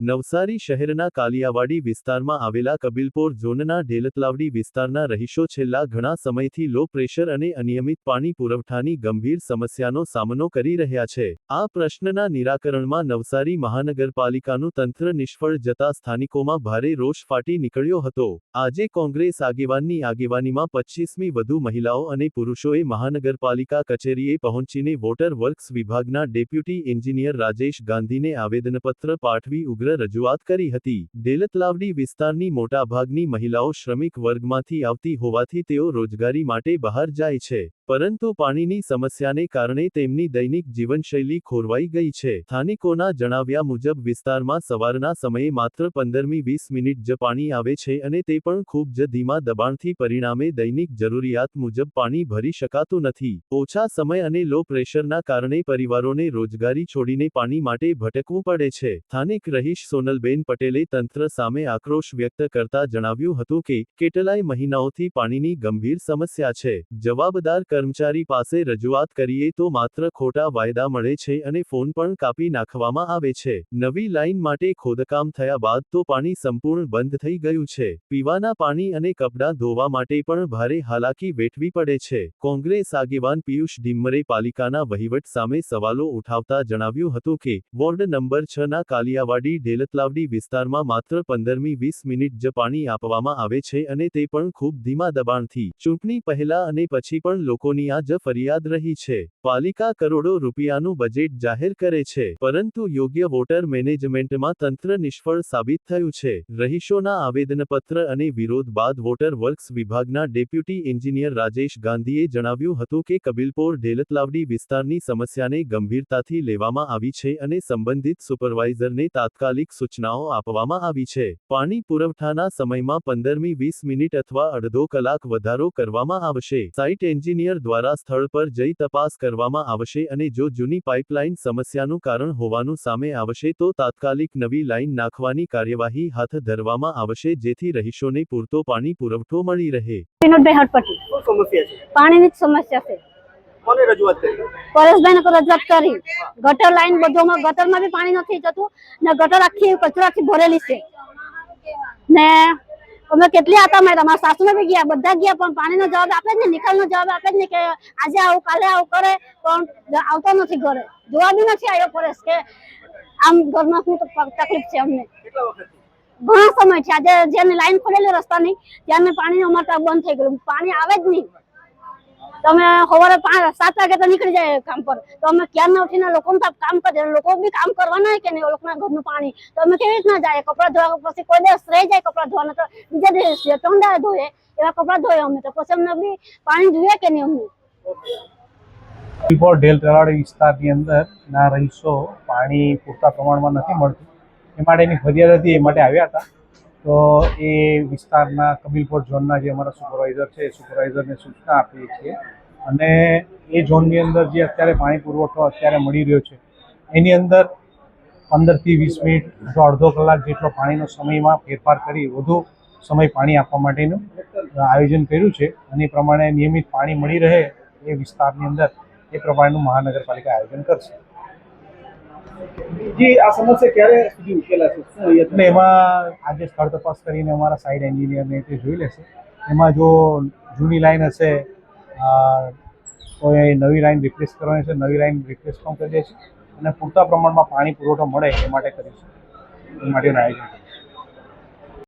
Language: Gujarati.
નવસારી શહેરના કાલિયાવાડી વિસ્તારમાં આવેલા કબીલપોર ઝોનના ઢેલતલાવડી વિસ્તારના રહીશો છેલ્લા ઘણા સમયથી લો પ્રેશર અને અનિયમિત પાણી પુરવઠાની ગંભીર સમસ્યાનો સામનો કરી રહ્યા છે। આ પ્રશ્નના નિરાકરણમાં નવસારી મહાનગરપાલિકાનું તંત્ર નિષ્ફળ જતા સ્થાનિકોમાં ભારે રોષ ફાટી નીકળ્યો હતો। આજે કોંગ્રેસ આગેવાનની આગેવાનીમાં 25મી વધુ મહિલાઓ અને પુરુષોએ મહાનગરપાલિકા કચેરીએ પહોંચીને વોટર વર્ક્સ વિભાગના ડેપ્યુટી એન્જિનિયર રાજેશ ગાંધીને આવેદનપત્ર પાઠવી ઉગ્ર રજૂઆત કરી હતી। ઢેલતલાવડી વિસ્તારની મોટાભાગની મહિલાઓ શ્રમિક વર્ગમાંથી આવતી હોવાથી તેઓ રોજગારી માટે બહાર જાય છે, પરંતુ પાણીની સમસ્યાને કારણે તેમની દૈનિક જીવનશૈલી ખોરવાઈ ગઈ છે। સ્થાનિકોના જણાવ્યા મુજબ વિસ્તારમાં સવારના સમયે માત્ર 15-20 મિનિટ જ પાણી આવે છે અને તે પણ ખૂબ જ ધીમા દબાણથી, પરિણામે દૈનિક જરૂરિયાત મુજબ પાણી ભરી શકાતું નથી। ઓછા સમય અને લો પ્રેશરના કારણે પરિવારોને રોજગારી છોડીને પાણી માટે ભટકવું પડે છે। સ્થાનિક રહીશ સોનલબેન પટેલે તંત્ર સામે આક્રોશ વ્યક્ત કરતા જણાવ્યું હતું કે કેટલાય મહિનાઓથી પાણીની ગંભીર સમસ્યા છે। જવાબદાર કર્મચારી પાસે રજૂઆત કરીએ તો માત્ર ખોટા વાયદા મળે છે અને ફોન પણ કાપી નાખવામાં આવે છે। નવી લાઇન માટે ખોદકામ થયા બાદ તો પાણી સંપૂર્ણ બંધ થઈ ગયું છે। પીવાના પાણી અને કપડાં ધોવા માટે પણ ભારે હાલાકી વેઠવી પડે છે। કોંગ્રેસ આગેવાન પિયુષ ડિમ્મરે પાલિકાના વહીવટ સામે સવાલો ઉઠાવતા જણાવ્યું હતું કે વોર્ડ નંબર 6 ના કાલિયાવાડી ઢેલતલાવડી વિસ્તારમાં માત્ર 15-20 મિનિટ જ પાણી આપવામાં આવે છે અને તે પણ ખૂબ ધીમા દબાણથી। ચૂંટણી પહેલા અને પછી પણ લોકોની આ જ ફરિયાદ રહી છે। પાલિકા કરોડો રૂપિયાનું બજેટ જાહેર કરે છે, પરંતુ યોગ્ય વોટર મેનેજમેન્ટમાં તંત્ર નિષ્ફળ સાબિત થયું છે। રહીશોના આવેદનપત્ર અને વિરોધ બાદ વોટર વર્ક્સ વિભાગના ડેપ્યુટી એન્જિનિયર રાજેશ ગાંધીએ જણાવ્યું હતું કે કબીલપોર ઢેલતલાવડી વિસ્તારની સમસ્યાને ગંભીરતાથી લેવામાં આવી છે અને સંબંધિત સુપરવાઇઝરને તાત્કાલિક સૂચનાઓ આપવામાં આવી છે। પાણી પુરવઠાના સમયમાં 15-20 મિનિટ અથવા અડધો કલાક વધારો કરવામાં આવશે। સાઇટ એન્જિનિયર દ્વારા સ્થળ પર જઈ તપાસ કરવામાં આવશે અને જો જૂની પાઇપલાઇન સમસ્યાનું કારણ હોવાનું સામે આવશે તો તાત્કાલિક નવી લાઇન નાખવાની કાર્યવાહી હાથ ધરવામાં આવશે, જેથી રહીશોને પૂરતો પાણી પુરવઠો મળી રહે। પાણીની સમસ્યા છે। કોને રજૂઆત કરી? પરેશભાઈને રજૂઆત કરી। ગટર લાઈન બધોમાં ગટરમાં બી પાણી નથી જતું ને ગટર આખી કચરાથી ભરેલી છે ને અમે કેટલી આતા માર્યા, મારા સાસુને બી ગયા, બધા ગયા, પણ પાણીનો જવાબ આપે જ નહીં, નિકાલનો જવાબ આપે જ નહીં કે આજે આવું કાલે આવું કરે, પણ આવતો નથી ઘરે, જોવા બી નથી આવ્યો પરેશ કે આમ ઘરમાં શું તકલીફ છે અમને। ઘણા સમય છે, આજે જેની લાઈન ખોલેલી રસ્તાની ત્યાંને પાણી અમારે બંધ થઈ ગયું, પાણી આવે જ નહીં। તમે સવારે 7 વાગે તો નીકળી જાય કામ પર, તો અમે ક્યારના ઉઠીને લોકોને કામ કરીએ, લોકો બી કામ કરવાના કે નહીં, લોકોના ઘરનું પાણી તો અમે કેવી રીતના જાય? કપડાં ધોવા પછી કોઈ દિવસ રહી જાય કપડાં ધોવાના, તો બીજા દિવસે 3 દાડા ધોઈએ, એવા કપડાં ધોઈએ અમે, તો પછી અમને બી પાણી જોઈએ કે નહીં અમને? ઢેલતલાવડી વિસ્તારની અંદર ના રહીશો પાણી પૂરતા પ્રમાણમાં નથી મળતું, એ માટેની ફરિયાદ હતી, એ માટે આવ્યા હતા। તો એ વિસ્તારના કબીલપોર ઝોનના જે અમારા સુપરવાઇઝર છે, એ સુપરવાઇઝરને સૂચના આપીએ છીએ અને એ ઝોનની અંદર જે અત્યારે પાણી પુરવઠો અત્યારે મળી રહ્યો છે એની અંદર 15-20 મિનિટ અથવા અડધો કલાક જેટલો પાણીનો સમયમાં ફેરફાર કરી વધુ સમય પાણી આપવા માટેનું આયોજન કર્યું છે અને એ પ્રમાણે નિયમિત પાણી મળી રહે એ વિસ્તારની અંદર એ પ્રમાણેનું મહાનગરપાલિકા આયોજન કરશે। જી, આ સમસ્યા ક્યારે સુધી ઉકેલાશે? એટલે એમાં આજે સ્થળ તપાસ કરીને અમારા સાઇટ એન્જિનિયરને તે જોઈ લેશે। એમાં જો જૂની લાઈન હશે તો એ નવી લાઈન રિપ્લેસ કરવાની છે, નવી લાઈન રિપ્લેસ પણ કરી દેશે અને પૂરતા પ્રમાણમાં પાણી પુરવઠો મળે એ માટે કરીશું, એ માટેનું આયોજન।